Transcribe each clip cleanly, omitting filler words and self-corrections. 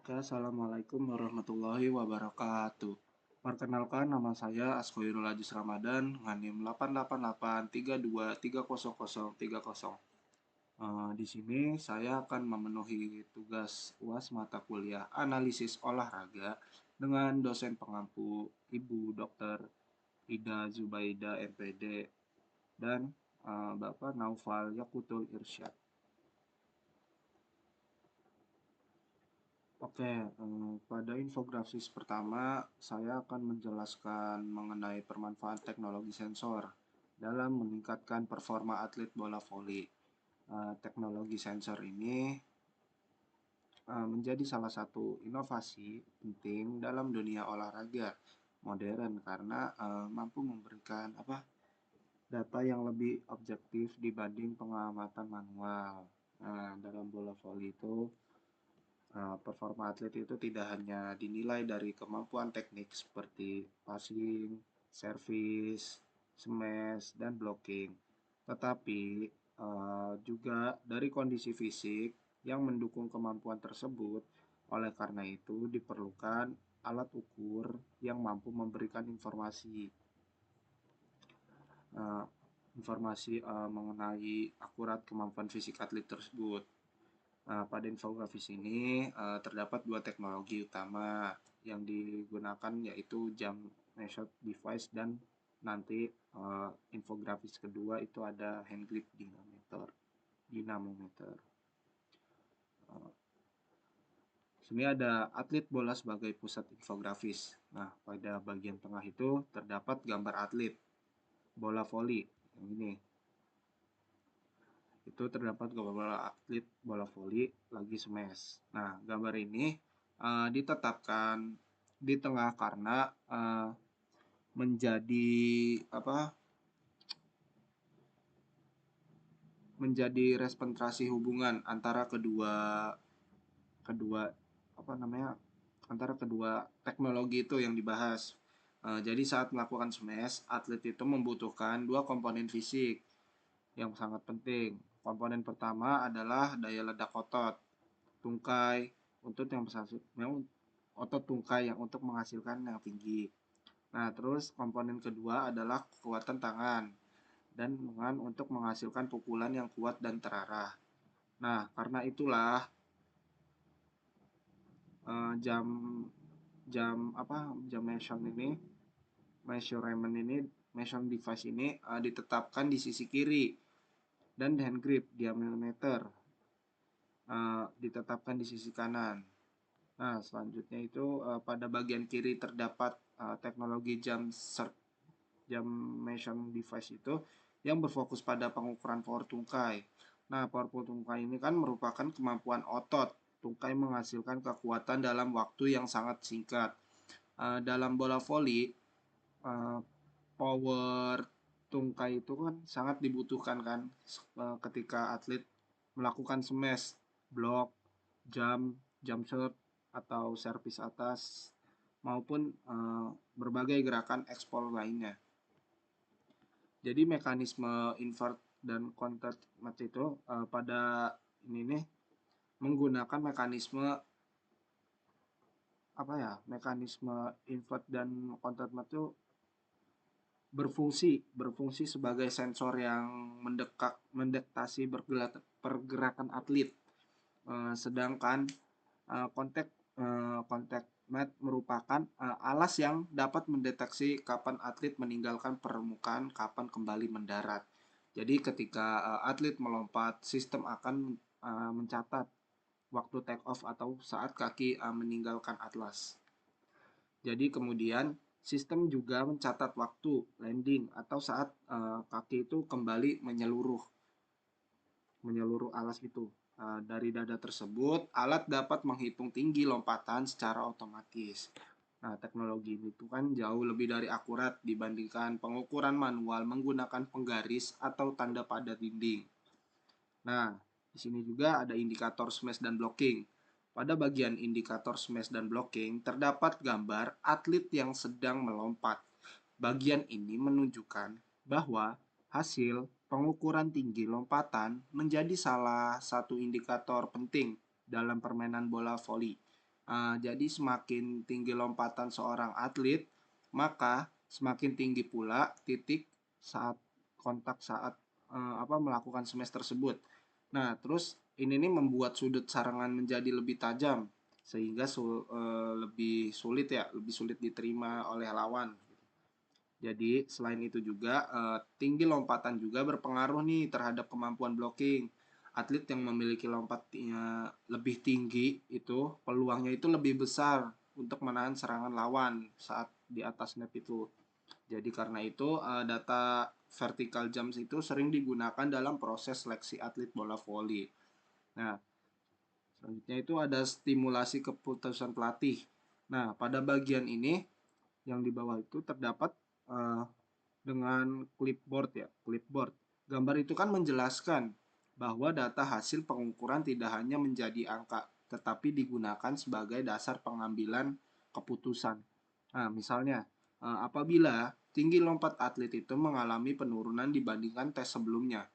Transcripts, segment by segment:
Oke, Assalamualaikum warahmatullahi wabarakatuh. Perkenalkan, nama saya Askoirul Ajis Ramadan, NIM 88883230030. Di sini saya akan memenuhi tugas UAS mata kuliah analisis olahraga dengan dosen pengampu Ibu Dr. Ida Zubaida MPD dan Bapak Naufal Yakutul Irsyad. Oke, pada infografis pertama, saya akan menjelaskan mengenai permanfaatan teknologi sensor dalam meningkatkan performa atlet bola voli. Teknologi sensor ini menjadi salah satu inovasi penting dalam dunia olahraga modern karena mampu memberikan data yang lebih objektif dibanding pengamatan manual. Dalam bola voli itu performa atlet itu tidak hanya dinilai dari kemampuan teknik seperti passing, service, smash, dan blocking, tetapi juga dari kondisi fisik yang mendukung kemampuan tersebut. Oleh karena itu, diperlukan alat ukur yang mampu memberikan uh, mengenai akurat kemampuan fisik atlet tersebut. Pada infografis ini terdapat dua teknologi utama yang digunakan, yaitu jam measured device dan nanti infografis kedua itu ada hand grip dinamometer. Sini ada atlet bola sebagai pusat infografis. Nah, pada bagian tengah itu terdapat gambar atlet bola voli yang ini. Itu terdapat gambar atlet bola voli lagi smash. Nah, gambar ini ditetapkan di tengah karena menjadi menjadi representasi hubungan antara kedua antara kedua teknologi itu yang dibahas. Jadi saat melakukan smash, atlet itu membutuhkan dua komponen fisik yang sangat penting. Komponen pertama adalah daya ledak otot tungkai otot tungkai yang untuk menghasilkan yang tinggi. Nah, terus komponen kedua adalah kekuatan tangan dan lengan untuk menghasilkan pukulan yang kuat dan terarah. Nah, karena itulah jam measurement device ini ditetapkan di sisi kiri dan hand grip diameter ditetapkan di sisi kanan. Nah, selanjutnya itu pada bagian kiri terdapat teknologi jam measurement device itu yang berfokus pada pengukuran power tungkai. Nah, power tungkai ini kan merupakan kemampuan otot tungkai menghasilkan kekuatan dalam waktu yang sangat singkat. Dalam bola voli, power tungkai itu kan sangat dibutuhkan kan ketika atlet melakukan smash, block, jump shot, atau servis atas maupun berbagai gerakan ekspor lainnya. Jadi mekanisme invert dan contact match itu pada ini nih menggunakan mekanisme invert dan contact match itu berfungsi sebagai sensor yang mendeteksi pergerakan atlet. Sedangkan contact mat merupakan alas yang dapat mendeteksi kapan atlet meninggalkan permukaan, kapan kembali mendarat. Jadi ketika atlet melompat, sistem akan mencatat waktu take off atau saat kaki meninggalkan atlas. Jadi kemudian sistem juga mencatat waktu landing atau saat kaki itu kembali menyeluruh alas itu. Dari data tersebut, alat dapat menghitung tinggi lompatan secara otomatis. Nah, teknologi itu kan jauh lebih dari akurat dibandingkan pengukuran manual menggunakan penggaris atau tanda pada dinding. Nah, di sini juga ada indikator smash dan blocking. Pada bagian indikator smash dan blocking, terdapat gambar atlet yang sedang melompat. Bagian ini menunjukkan bahwa hasil pengukuran tinggi lompatan menjadi salah satu indikator penting dalam permainan bola voli. Jadi semakin tinggi lompatan seorang atlet, maka semakin tinggi pula titik saat kontak saat melakukan smash tersebut. Nah, terus ini nih membuat sudut sarangan menjadi lebih tajam sehingga lebih sulit diterima oleh lawan. Jadi selain itu juga tinggi lompatan juga berpengaruh nih terhadap kemampuan blocking. Atlet yang memiliki lompatnya lebih tinggi itu peluangnya itu lebih besar untuk menahan serangan lawan saat di atas net itu. Jadi karena itu data vertical jumps itu sering digunakan dalam proses seleksi atlet bola voli. Nah, selanjutnya itu ada stimulasi keputusan pelatih. Nah, pada bagian ini yang di bawah itu terdapat uh, dengan clipboard ya, clipboard. Gambar itu kan menjelaskan bahwa data hasil pengukuran tidak hanya menjadi angka, tetapi digunakan sebagai dasar pengambilan keputusan. Nah, misalnya, apabila tinggi lompat atlet itu mengalami penurunan dibandingkan tes sebelumnya.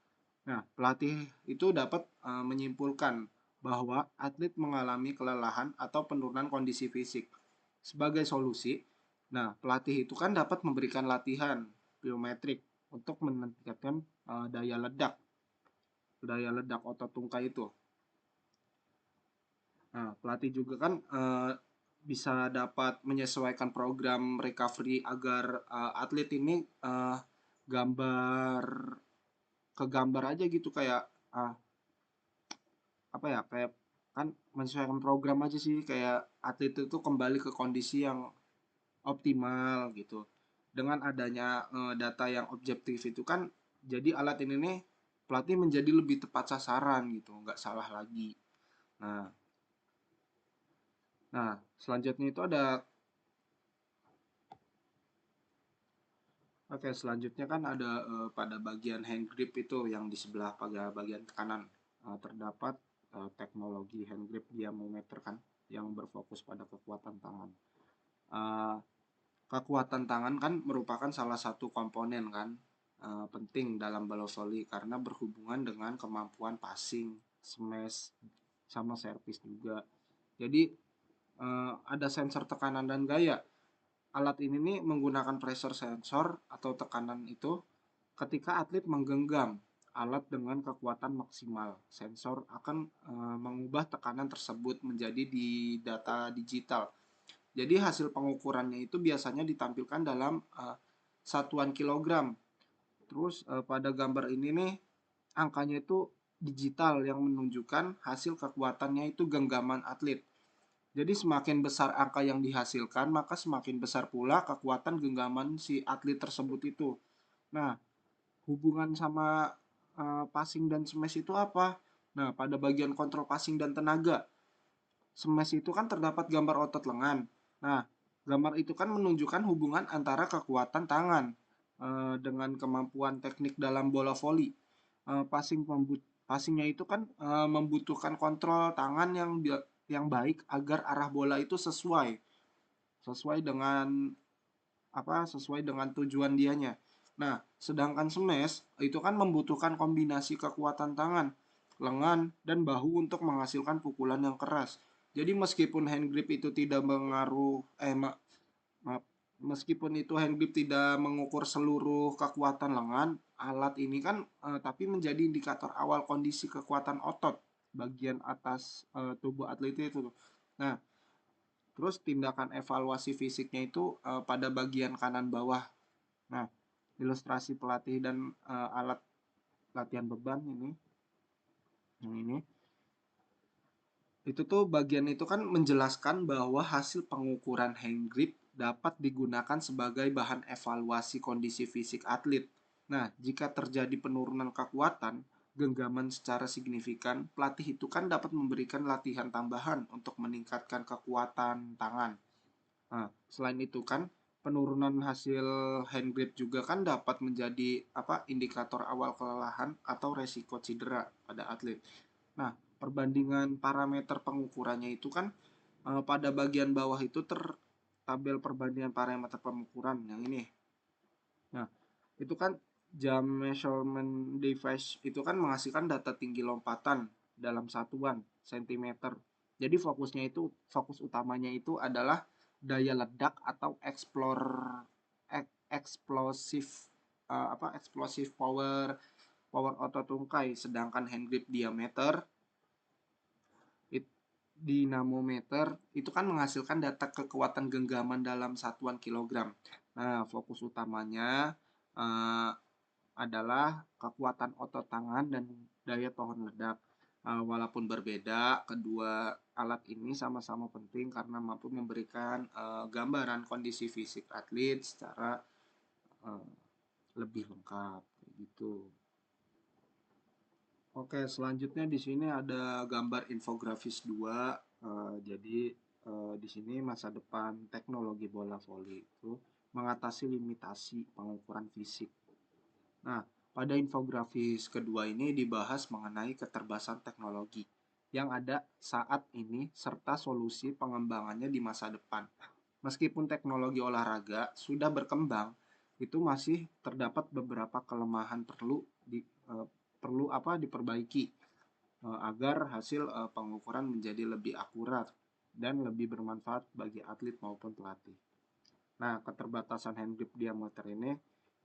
Nah, pelatih itu dapat menyimpulkan bahwa atlet mengalami kelelahan atau penurunan kondisi fisik. Sebagai solusi, nah pelatih itu kan dapat memberikan latihan biometrik untuk meningkatkan daya ledak otot tungkai itu. Nah, pelatih juga kan bisa dapat menyesuaikan program recovery agar atlet ini gambar ke gambar aja gitu kayak uh, kayak kan menyesuaikan program aja sih kayak atlet itu kembali ke kondisi yang optimal gitu. Dengan adanya data yang objektif itu kan jadi alat ini nih pelatih menjadi lebih tepat sasaran gitu, nggak salah lagi. Nah, selanjutnya itu ada selanjutnya kan ada pada bagian hand grip itu yang di sebelah pada bagian kanan terdapat teknologi hand grip diameter kan yang berfokus pada kekuatan tangan. Uh, Kekuatan tangan kan merupakan salah satu komponen kan penting dalam bola voli karena berhubungan dengan kemampuan passing, smash, sama servis juga. Jadi ada sensor tekanan dan gaya. Alat ini nih menggunakan pressure sensor atau tekanan itu ketika atlet menggenggam alat dengan kekuatan maksimal. Sensor akan mengubah tekanan tersebut menjadi di data digital. Jadi hasil pengukurannya itu biasanya ditampilkan dalam satuan kilogram. Terus pada gambar ini nih angkanya itu digital yang menunjukkan hasil kekuatannya itu genggaman atlet. Jadi semakin besar angka yang dihasilkan, maka semakin besar pula kekuatan genggaman si atlet tersebut itu. Nah, hubungan sama passing dan smash itu apa? Nah, pada bagian kontrol passing dan tenaga, smash itu kan terdapat gambar otot lengan. Nah, gambar itu kan menunjukkan hubungan antara kekuatan tangan dengan kemampuan teknik dalam bola voli. Passingnya itu kan membutuhkan kontrol tangan yang baik agar arah bola itu sesuai dengan sesuai dengan tujuan dianya. Nah, sedangkan smash itu kan membutuhkan kombinasi kekuatan tangan, lengan, dan bahu untuk menghasilkan pukulan yang keras. Jadi meskipun hand grip itu tidak mengaruh maaf, meskipun itu hand grip tidak mengukur seluruh kekuatan lengan, alat ini kan tapi menjadi indikator awal kondisi kekuatan otot bagian atas tubuh atlet itu. Nah, terus tindakan evaluasi fisiknya itu pada bagian kanan bawah. Nah, ilustrasi pelatih dan alat latihan beban ini, yang ini, itu tuh bagian itu kan menjelaskan bahwa hasil pengukuran hand grip dapat digunakan sebagai bahan evaluasi kondisi fisik atlet. Nah, jika terjadi penurunan kekuatan, genggaman secara signifikan, pelatih itu kan dapat memberikan latihan tambahan untuk meningkatkan kekuatan tangan. Nah, selain itu kan penurunan hasil hand grip juga kan dapat menjadi indikator awal kelelahan atau resiko cedera pada atlet. Nah, perbandingan parameter pengukurannya itu kan pada bagian bawah itu tabel perbandingan parameter pengukuran yang ini. Nah, itu kan jam measurement device itu kan menghasilkan data tinggi lompatan dalam satuan sentimeter. Jadi fokus utamanya itu adalah daya ledak atau eksplosif eksplosif power power otot tungkai, sedangkan hand grip diameter dinamometer itu kan menghasilkan data kekuatan genggaman dalam satuan kilogram. Nah, fokus utamanya uh, adalah kekuatan otot tangan dan daya tahan ledak. Walaupun berbeda, kedua alat ini sama-sama penting karena mampu memberikan gambaran kondisi fisik atlet secara uh, lebih lengkap, gitu. Oke, selanjutnya di sini ada gambar infografis 2. Jadi di sini masa depan teknologi bola voli itu mengatasi limitasi pengukuran fisik. Nah, pada infografis kedua ini dibahas mengenai keterbatasan teknologi yang ada saat ini serta solusi pengembangannya di masa depan. Meskipun teknologi olahraga sudah berkembang, itu masih terdapat beberapa kelemahan perlu diperbaiki agar hasil pengukuran menjadi lebih akurat dan lebih bermanfaat bagi atlet maupun pelatih. Nah, keterbatasan hand grip diameter ini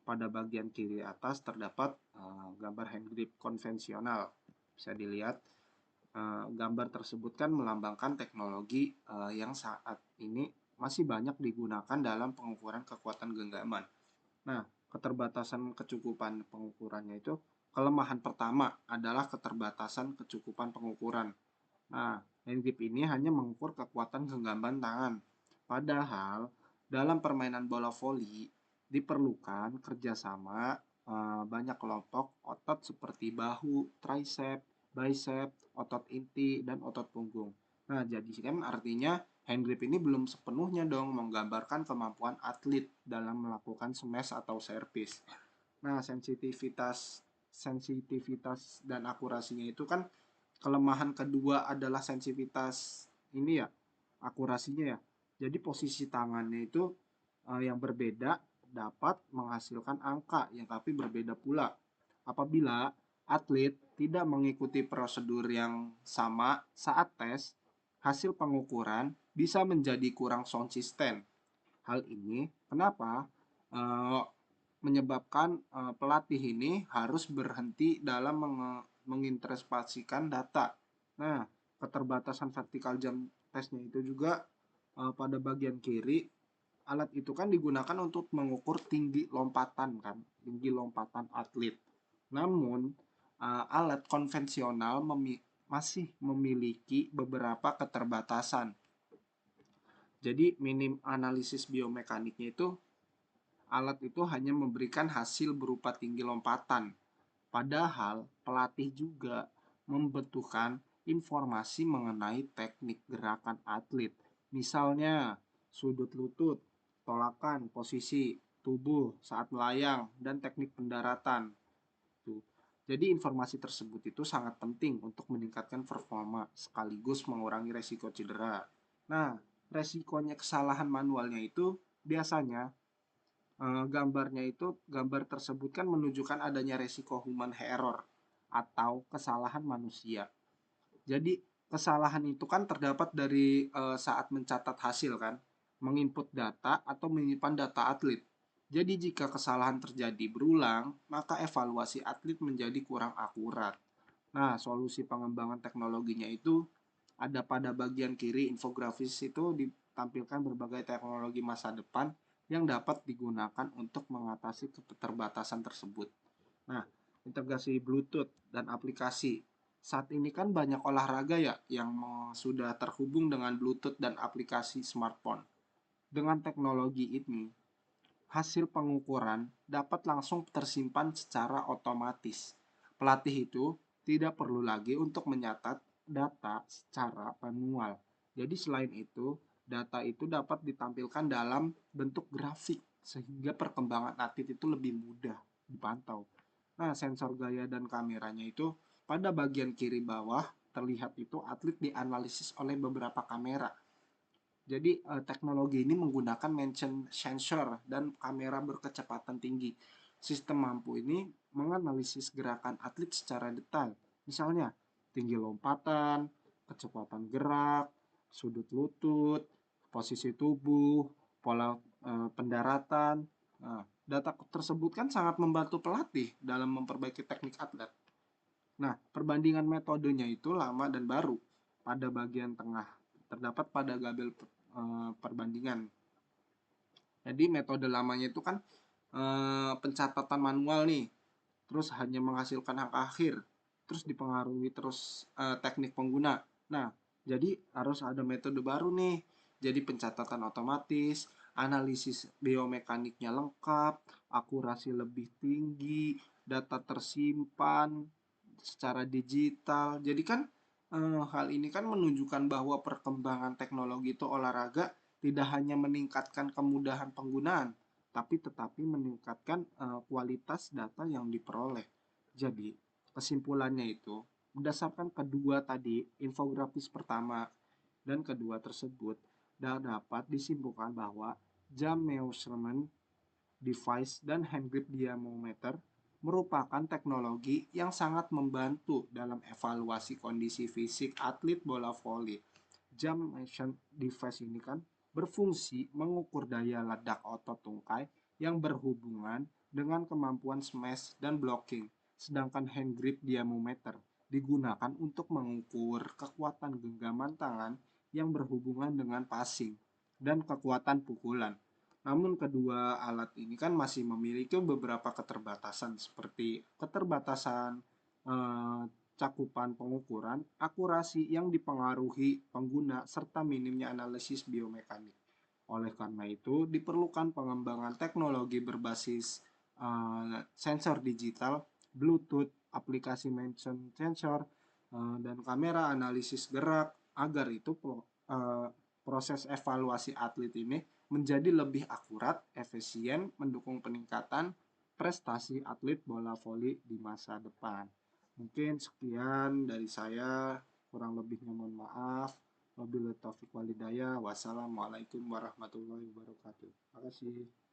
pada bagian kiri atas terdapat gambar hand grip konvensional. Bisa dilihat gambar tersebut kan melambangkan teknologi yang saat ini masih banyak digunakan dalam pengukuran kekuatan genggaman. Nah, keterbatasan kecukupan pengukurannya itu, kelemahan pertama adalah keterbatasan kecukupan pengukuran. Nah, hand grip ini hanya mengukur kekuatan genggaman tangan. Padahal, dalam permainan bola voli diperlukan kerjasama banyak kelompok otot seperti bahu, tricep, bicep, otot inti, dan otot punggung. Nah, jadi kan artinya hand grip ini belum sepenuhnya dong menggambarkan kemampuan atlet dalam melakukan smash atau service. Nah, sensitivitas dan akurasinya itu kan kelemahan kedua adalah sensitivitas ini ya, akurasinya ya. Jadi posisi tangannya itu yang berbeda dapat menghasilkan angka yang tapi berbeda pula. Apabila atlet tidak mengikuti prosedur yang sama saat tes, hasil pengukuran bisa menjadi kurang konsisten. Hal ini kenapa menyebabkan pelatih ini harus berhenti dalam menginterpretasikan data. Nah, keterbatasan vertikal jam tesnya itu juga pada bagian kiri, alat itu kan digunakan untuk mengukur tinggi lompatan kan, tinggi lompatan atlet. Namun, alat konvensional masih memiliki beberapa keterbatasan. Jadi minim analisis biomekaniknya itu, alat itu hanya memberikan hasil berupa tinggi lompatan. Padahal pelatih juga membutuhkan informasi mengenai teknik gerakan atlet. Misalnya sudut lutut, tolakan, posisi tubuh saat melayang, dan teknik pendaratan. Tuh. Jadi informasi tersebut itu sangat penting untuk meningkatkan performa sekaligus mengurangi resiko cedera. Nah, resikonya kesalahan manualnya itu biasanya gambar tersebut kan menunjukkan adanya resiko human error atau kesalahan manusia. Jadi kesalahan itu kan terdapat dari saat mencatat hasil kan, menginput data atau menyimpan data atlet. Jadi jika kesalahan terjadi berulang, maka evaluasi atlet menjadi kurang akurat. Nah, solusi pengembangan teknologinya itu ada pada bagian kiri infografis itu ditampilkan berbagai teknologi masa depan yang dapat digunakan untuk mengatasi keterbatasan tersebut. Nah, integrasi Bluetooth dan aplikasi. Saat ini kan banyak olahraga ya yang sudah terhubung dengan Bluetooth dan aplikasi smartphone. Dengan teknologi ini, hasil pengukuran dapat langsung tersimpan secara otomatis. Pelatih itu tidak perlu lagi untuk menyatat data secara manual. Jadi selain itu, data itu dapat ditampilkan dalam bentuk grafik sehingga perkembangan atlet itu lebih mudah dipantau. Nah, sensor gaya dan kameranya itu pada bagian kiri bawah terlihat itu atlet dianalisis oleh beberapa kamera. Jadi teknologi ini menggunakan motion sensor dan kamera berkecepatan tinggi. Sistem mampu ini menganalisis gerakan atlet secara detail. Misalnya tinggi lompatan, kecepatan gerak, sudut lutut, posisi tubuh, pola pendaratan. Nah, data tersebut kan sangat membantu pelatih dalam memperbaiki teknik atlet. Nah, perbandingan metodenya itu lama dan baru. Pada bagian tengah terdapat pada gabel perbandingan. Jadi metode lamanya itu kan pencatatan manual nih, terus hanya menghasilkan angka akhir, terus dipengaruhi terus teknik pengguna. Nah, jadi harus ada metode baru nih. Jadi pencatatan otomatis, analisis biomekaniknya lengkap, akurasi lebih tinggi, data tersimpan secara digital. Jadi kan hal ini kan menunjukkan bahwa perkembangan teknologi itu olahraga tidak hanya meningkatkan kemudahan penggunaan, tetapi meningkatkan kualitas data yang diperoleh. Jadi, kesimpulannya itu, berdasarkan kedua tadi, infografis pertama dan kedua tersebut, dapat disimpulkan bahwa jam measurement device dan hand grip diameter merupakan teknologi yang sangat membantu dalam evaluasi kondisi fisik atlet bola voli. Jam measurement device ini kan berfungsi mengukur daya ledak otot tungkai yang berhubungan dengan kemampuan smash dan blocking. Sedangkan hand grip diameter digunakan untuk mengukur kekuatan genggaman tangan yang berhubungan dengan passing dan kekuatan pukulan. Namun kedua alat ini kan masih memiliki beberapa keterbatasan seperti keterbatasan eh, cakupan pengukuran, akurasi yang dipengaruhi pengguna, serta minimnya analisis biomekanik. Oleh karena itu, diperlukan pengembangan teknologi berbasis sensor digital, Bluetooth, aplikasi motion sensor, dan kamera analisis gerak agar itu proses evaluasi atlet ini menjadi lebih akurat, efisien, mendukung peningkatan prestasi atlet bola voli di masa depan. Mungkin sekian dari saya, kurang lebihnya mohon maaf. Wabillahi taufiq walhidayah. Wassalamualaikum warahmatullahi wabarakatuh. Terima kasih.